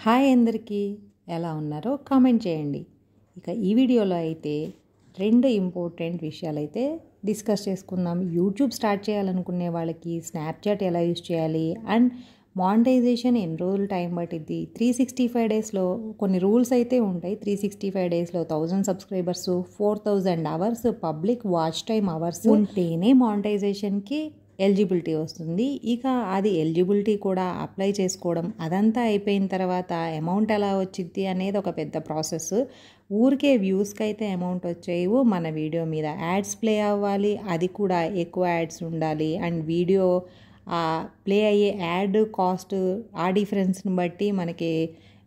Hi అందరికీ, ఎలా ఉన్నారో కామెంట్ చేయండి. ఇక ఈ వీడియోలో అయితే రెండు ఇంపార్టెంట్ విషయాలైతే డిస్కస్ చేసుకుందాం. యూట్యూబ్ స్టార్ట్ చేయాలనుకునే వాళ్ళకి స్నాప్చాట్ ఎలా యూజ్ చేయాలి అండ్ మానిటైజేషన్ ఎన్ని రోజులు టైం పట్టిద్ది. 365 డేస్లో కొన్ని రూల్స్ అయితే ఉంటాయి. 365 డేస్లో 1000 subscribers, 4000 hours public watch time hours ఉంటేనే మానిటైజేషన్కి ఎలిజిబిలిటీ వస్తుంది. ఇక అది ఎలిజిబిలిటీ కూడా అప్లై చేసుకోవడం, అదంతా అయిపోయిన తర్వాత అమౌంట్ ఎలా వచ్చింది అనేది ఒక పెద్ద ప్రాసెస్. ఊరికే వ్యూస్కి అయితే అమౌంట్ వచ్చేవి. మన వీడియో మీద యాడ్స్ ప్లే అవ్వాలి, అది కూడా ఎక్కువ యాడ్స్ ఉండాలి. అండ్ వీడియో ప్లే అయ్యే యాడ్ కాస్ట్ ఆ డిఫరెన్స్ని బట్టి మనకి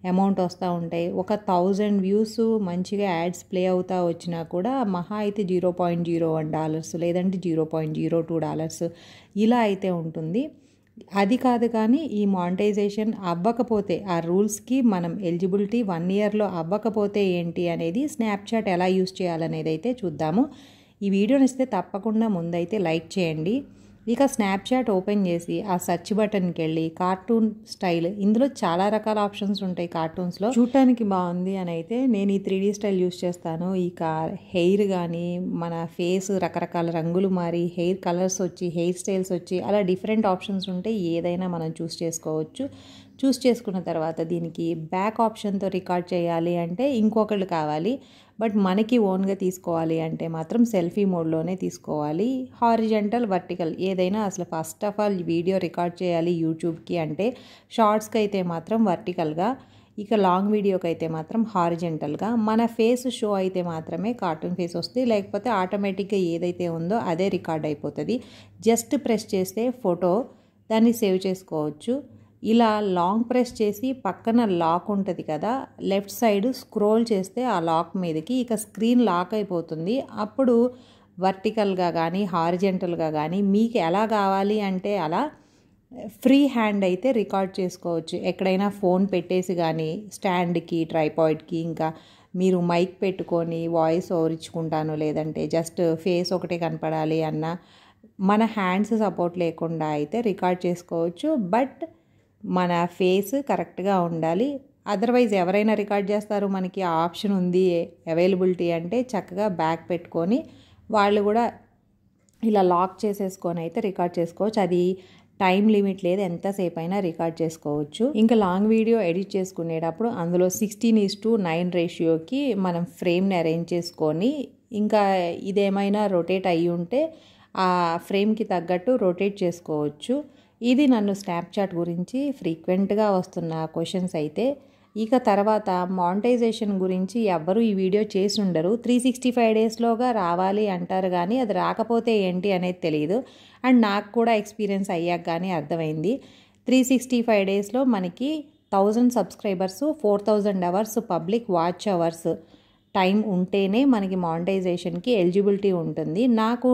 అమౌంట్ వస్తూ ఉంటాయి. ఒక 1000 వ్యూస్ మంచిగా యాడ్స్ ప్లే అవుతా వచ్చినా కూడా మహా అయితే $0.01 లేదంటే $0.02 ఇలా అయితే ఉంటుంది. అది కాదు కానీ ఈ మానిటైజేషన్ అవ్వకపోతే ఆ రూల్స్కి మనం ఎలిజిబిలిటీ 1 ఇయర్లో అవ్వకపోతే ఏంటి అనేది స్నాప్చాట్ ఎలా యూజ్ చేయాలనేది అయితే చూద్దాము. ఈ వీడియో నచ్చితే తప్పకుండా ముందైతే లైక్ చేయండి. ఇక స్నాప్చాట్ ఓపెన్ చేసి ఆ సెర్చ్ బటన్కి వెళ్ళి కార్టూన్ స్టైల్, ఇందులో చాలా రకాల ఆప్షన్స్ ఉంటాయి. కార్టూన్స్లో చూడటానికి బాగుంది అని అయితే నేను ఈ 3D స్టైల్ యూస్ చేస్తాను. ఇక హెయిర్ కానీ మన ఫేస్ రకరకాల రంగులు మారి హెయిర్ కలర్స్ వచ్చి హెయిర్ స్టైల్స్ వచ్చి అలా డిఫరెంట్ ఆప్షన్స్ ఉంటాయి. ఏదైనా మనం చూస్ చేసుకోవచ్చు. చూస్ చేసుకున్న తర్వాత దీనికి బ్యాక్ ఆప్షన్తో రికార్డ్ చేయాలి అంటే ఇంకొకళ్ళు కావాలి. బట్ మనకి ఓన్గా తీసుకోవాలి అంటే మాత్రం సెల్ఫీ మోడ్లోనే తీసుకోవాలి. హారిజంటల్, వర్టికల్ ఏదైనా అసలు first of all video record చేయాలి యూట్యూబ్కి అంటే షార్ట్స్కి అయితే మాత్రం వర్టికల్గా, ఇక లాంగ్ వీడియోకి అయితే మాత్రం హారిజంటల్గా. మన ఫేస్ షో అయితే మాత్రమే కార్టూన్ ఫేస్ వస్తుంది, లేకపోతే ఆటోమేటిక్గా ఏదైతే ఉందో అదే రికార్డ్ అయిపోతుంది. జస్ట్ ప్రెస్ చేస్తే ఫోటో దాన్ని సేవ్ చేసుకోవచ్చు. ఇలా లాంగ్ ప్రెస్ చేసి పక్కన లాక్ ఉంటుంది కదా, లెఫ్ట్ సైడ్ స్క్రోల్ చేస్తే ఆ లాక్ మీదకి ఇక స్క్రీన్ లాక్ అయిపోతుంది. అప్పుడు వర్టికల్గా కానీ హారిజంటల్గా కానీ మీకు ఎలా కావాలి అంటే అలా ఫ్రీ హ్యాండ్ అయితే రికార్డ్ చేసుకోవచ్చు. ఎక్కడైనా ఫోన్ పెట్టేసి కానీ స్టాండ్కి, ట్రైపాయిడ్కి, ఇంకా మీరు మైక్ పెట్టుకొని వాయిస్ ఓవర్ ఇచ్చుకుంటాను లేదంటే జస్ట్ ఫేస్ ఒకటే కనపడాలి అన్న మన హ్యాండ్స్ సపోర్ట్ లేకుండా అయితే రికార్డ్ చేసుకోవచ్చు. బట్ మన ఫేస్ కరెక్ట్గా ఉండాలి. అదర్వైజ్ ఎవరైనా రికార్డ్ చేస్తారు, మనకి ఆ ఆప్షన్ ఉంది అవైలబిలిటీ అంటే చక్కగా బ్యాక్ పెట్టుకొని వాళ్ళు కూడా ఇలా లాక్ చేసేసుకొని అయితే రికార్డ్ చేసుకోవచ్చు. అది టైం లిమిట్ లేదు, ఎంతసేపు అయినా రికార్డ్ చేసుకోవచ్చు. ఇంకా లాంగ్ వీడియో ఎడిట్ చేసుకునేటప్పుడు అందులో 16:9 రేషియోకి మనం ఫ్రేమ్ని అరేంజ్ చేసుకొని, ఇంకా ఇదేమైనా రొటేట్ అయ్యి ఉంటే ఆ ఫ్రేమ్కి తగ్గట్టు రొటేట్ చేసుకోవచ్చు. ఇది నన్ను స్నాప్చాట్ గురించి ఫ్రీక్వెంట్గా వస్తున్న క్వశ్చన్స్ అయితే. ఇక తర్వాత మానిటైజేషన్ గురించి ఎవ్వరూ ఈ వీడియో చేసి ఉండరు. 365 డేస్లోగా రావాలి అంటారు కానీ అది రాకపోతే ఏంటి అనేది తెలియదు. అండ్ నాకు కూడా ఎక్స్పీరియన్స్ అయ్యాక కానీ అర్థమైంది. 365 డేస్లో మనకి 1000 subscribers, 4000 hours public watch hours time ఉంటేనే మనకి మానిటైజేషన్కి ఎలిజిబిలిటీ ఉంటుంది. నాకు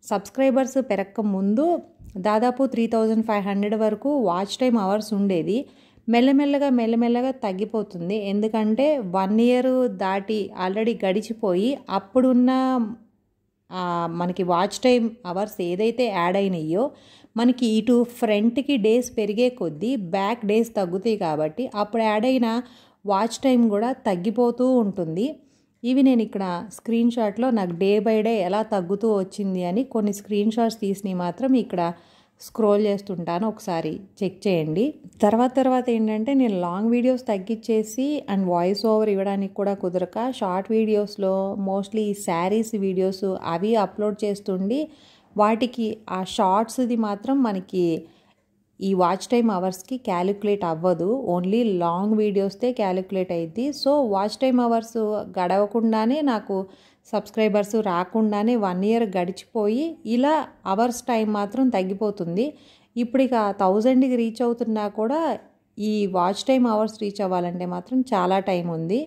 సబ్స్క్రైబర్స్ పెరక్క ముందు దాదాపు 3500 వరకు వాచ్ టైం అవర్స్ ఉండేది. మెల్లమెల్లగా తగ్గిపోతుంది. ఎందుకంటే 1 ఇయర్ దాటి ఆల్రెడీ గడిచిపోయి అప్పుడున్న మనకి వాచ్ టైం అవర్స్ ఏదైతే యాడ్ అయినాయో మనకి ఇటు ఫ్రంట్కి డేస్ పెరిగే కొద్దీ బ్యాక్ డేస్ తగ్గుతాయి. కాబట్టి అప్పుడు యాడ్ అయిన వాచ్ టైం కూడా తగ్గిపోతూ ఉంటుంది. ఇవి నేను ఇక్కడ స్క్రీన్ షాట్లో నాకు డే బై డే ఎలా తగ్గుతూ వచ్చింది అని కొన్ని స్క్రీన్ షాట్స్ తీసినవి మాత్రం ఇక్కడ స్క్రోల్ చేస్తుంటాను, ఒకసారి చెక్ చేయండి. తర్వాత ఏంటంటే నేను లాంగ్ వీడియోస్ తగ్గించేసి అండ్ వాయిస్ ఓవర్ ఇవ్వడానికి కూడా కుదరక షార్ట్ వీడియోస్లో మోస్ట్లీ శారీస్ వీడియోస్ అవి అప్లోడ్ చేస్తుండి వాటికి ఆ షార్ట్స్ది మాత్రం మనకి ఈ వాచ్ టైమ్ అవర్స్కి క్యాలిక్యులేట్ అవ్వదు. ఓన్లీ లాంగ్ వీడియోస్తే క్యాలిక్యులేట్ అయ్యిద్ది. సో వాచ్ టైమ్ అవర్స్ గడవకుండానే నాకు సబ్స్క్రైబర్స్ రాకుండానే 1 ఇయర్ గడిచిపోయి ఇలా అవర్స్ టైం మాత్రం తగ్గిపోతుంది. ఇప్పుడు ఇక 1000కి రీచ్ అవుతున్నా కూడా ఈ వాచ్ టైమ్ అవర్స్ రీచ్ అవ్వాలంటే మాత్రం చాలా టైం ఉంది.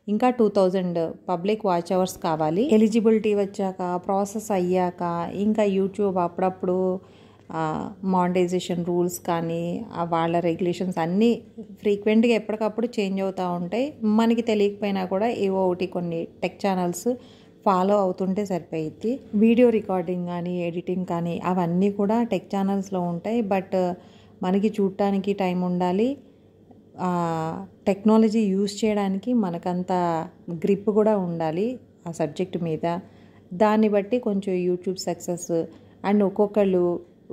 ఇంకా 2000 పబ్లిక్ వాచ్ అవర్స్ కావాలి. ఎలిజిబిలిటీ వచ్చాక, ప్రాసెస్ అయ్యాక ఇంకా యూట్యూబ్ అప్పుడప్పుడు మానిటైజేషన్ రూల్స్ కానీ వాళ్ళ రెగ్యులేషన్స్ అన్నీ ఫ్రీక్వెంట్గా ఎప్పటికప్పుడు చేంజ్ అవుతూ ఉంటాయి. మనకి తెలియకపోయినా కూడా ఏవో ఒకటి కొన్ని టెక్ ఛానల్స్ ఫాలో అవుతుంటే సరిపోయిద్ది. వీడియో రికార్డింగ్ కానీ ఎడిటింగ్ కానీ అవన్నీ కూడా టెక్ ఛానల్స్లో ఉంటాయి. బట్ మనకి చూడటానికి టైం ఉండాలి, టెక్నాలజీ యూజ్ చేయడానికి మనకంత గ్రిప్ కూడా ఉండాలి ఆ సబ్జెక్ట్ మీద. దాన్ని బట్టి కొంచెం యూట్యూబ్ సక్సెస్. అండ్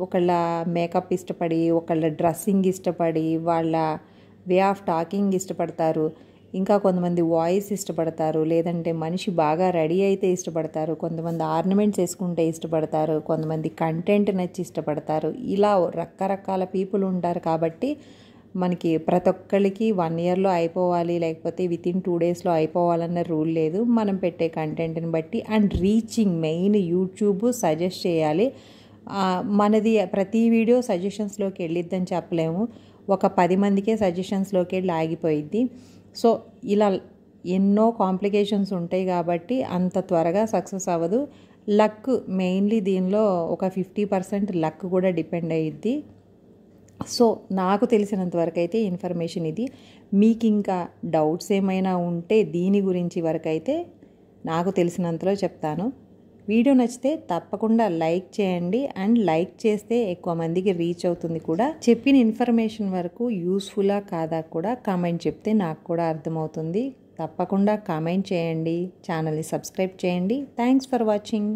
ఒకళ్ళ మేకప్ ఇష్టపడి, ఒకళ్ళ డ్రెస్సింగ్ ఇష్టపడి, వాళ్ళ వే ఆఫ్ టాకింగ్ ఇష్టపడతారు. ఇంకా కొంతమంది వాయిస్ ఇష్టపడతారు, లేదంటే మనిషి బాగా రెడీ అయితే ఇష్టపడతారు, కొంతమంది ఆర్నమెంట్స్ వేసుకుంటే ఇష్టపడతారు, కొంతమంది కంటెంట్ నచ్చి ఇష్టపడతారు. ఇలా రకరకాల పీపుల్ ఉంటారు. కాబట్టి మనకి ప్రతి ఒక్కళ్ళకి 1 ఇయర్లో అయిపోవాలి, లేకపోతే వితిన్ 2 డేస్లో అయిపోవాలన్న రూల్ లేదు. మనం పెట్టే కంటెంట్ని బట్టి and reaching main YouTube suggest చేయాలి. మనది ప్రతి వీడియో సజెషన్స్లోకి వెళ్ళిద్దని చెప్పలేము. ఒక 10 మందికే సజెషన్స్లోకి వెళ్ళి ఆగిపోయిద్ది. సో ఇలా ఎన్నో కాంప్లికేషన్స్ ఉంటాయి కాబట్టి అంత త్వరగా సక్సెస్ అవ్వదు. లక్ మెయిన్లీ దీనిలో ఒక 50% లక్ కూడా డిపెండ్ అయ్యిద్ది. సో నాకు తెలిసినంత వరకు అయితే ఇన్ఫర్మేషన్ ఇది. మీకు ఇంకా డౌట్స్ ఏమైనా ఉంటే దీని గురించి వరకైతే నాకు తెలిసినంతలో చెప్తాను. వీడియో నచ్చితే తప్పకుండా లైక్ చేయండి. అండ్ లైక్ చేస్తే ఎక్కువ మందికి రీచ్ అవుతుంది కూడా. చెప్పిన ఇన్ఫర్మేషన్ వరకు యూస్ఫుల్లా కాదా కూడా కామెంట్ చెప్తే నాకు కూడా అర్థమవుతుంది. తప్పకుండా కామెంట్ చేయండి, ఛానల్ని సబ్స్క్రైబ్ చేయండి. Thanks for watching.